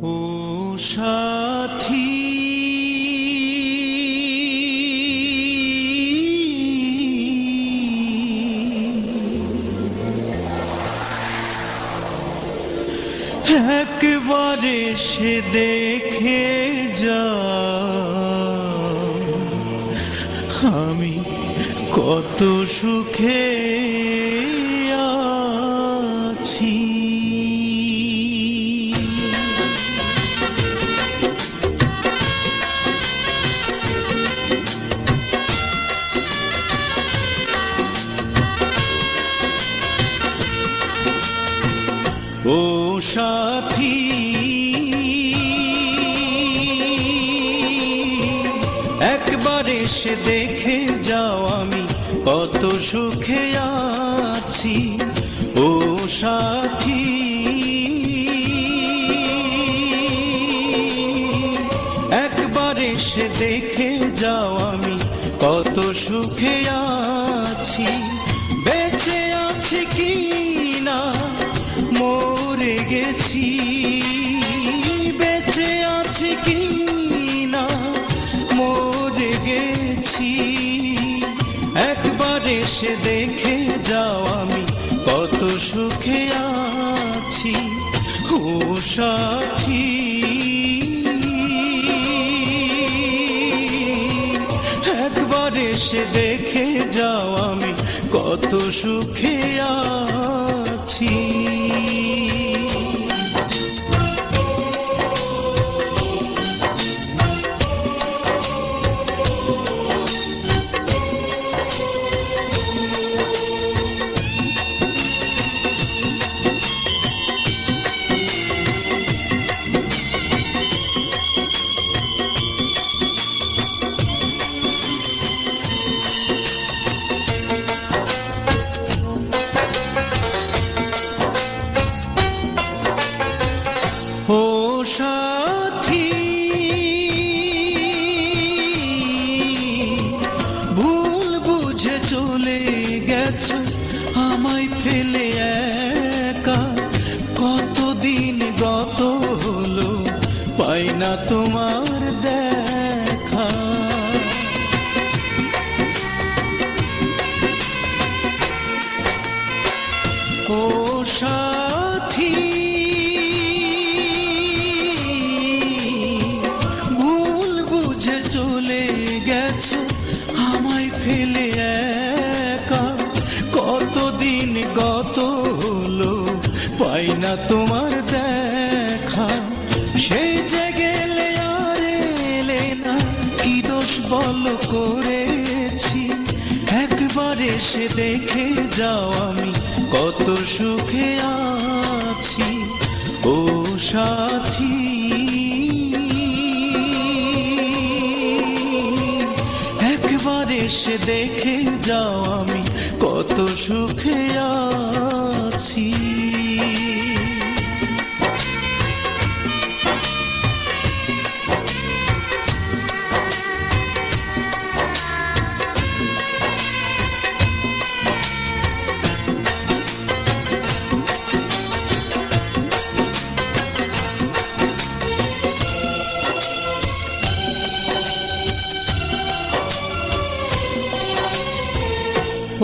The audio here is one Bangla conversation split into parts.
ও সাথী একবারে সে দেখে যা আমি কত সুখে আছি। ও সাথী একবার এসে দেখে যাও আমি কত সুখে আছি। ও সাথী একবার এসে দেখে যাও আমি কত সুখে আছি। বেঁচে আছি কি না মরে গেছি, বেঁচে আছি কি না মরে গেছি। একবার এসে দেখে যাও আমি কত সুখে আছি। ও সাথী একবার এসে দেখে যাও আমি কত সুখে আছি। ও সাথী ভুল বুঝে চলে গেছো আমায় ফেলে একা। কতদিন গত হলো পাই না তোমার দেখা। ও সাথী চলে গেছো আমায় ফেলে একা। কতদিন গত হলো পাই না তোমার দেখা। সে যে গেলে আর এলে না কি দোষ বল করেছি। একবার এসে দেখে যাও আমি কত সুখে আছি। ও সাথী একবার এসে দেখে যাও আমি কত সুখে আছি।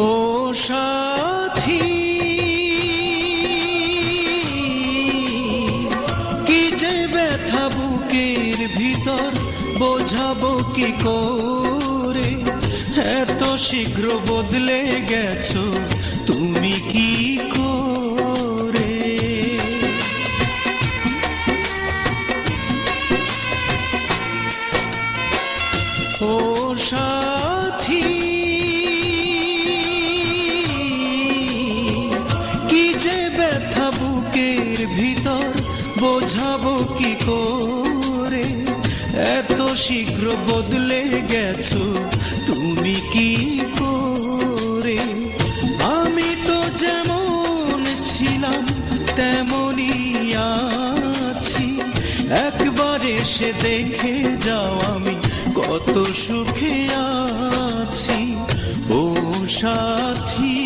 ও সাথী কি যে ব্যথা বুকের ভিতর বোঝাবো কি করে। এত শীঘ্র বদলে গেছো তুমি কি করে। ও সাথী বুকের ভিতর বোঝাবো কি করে। এত শীঘ্র বদলে গেছো তুমি কি করে। আমি তো যেমন ছিলাম তেমনই আছি। একবার এসে দেখে যাও আমি কত সুখে আছি। ও সাথী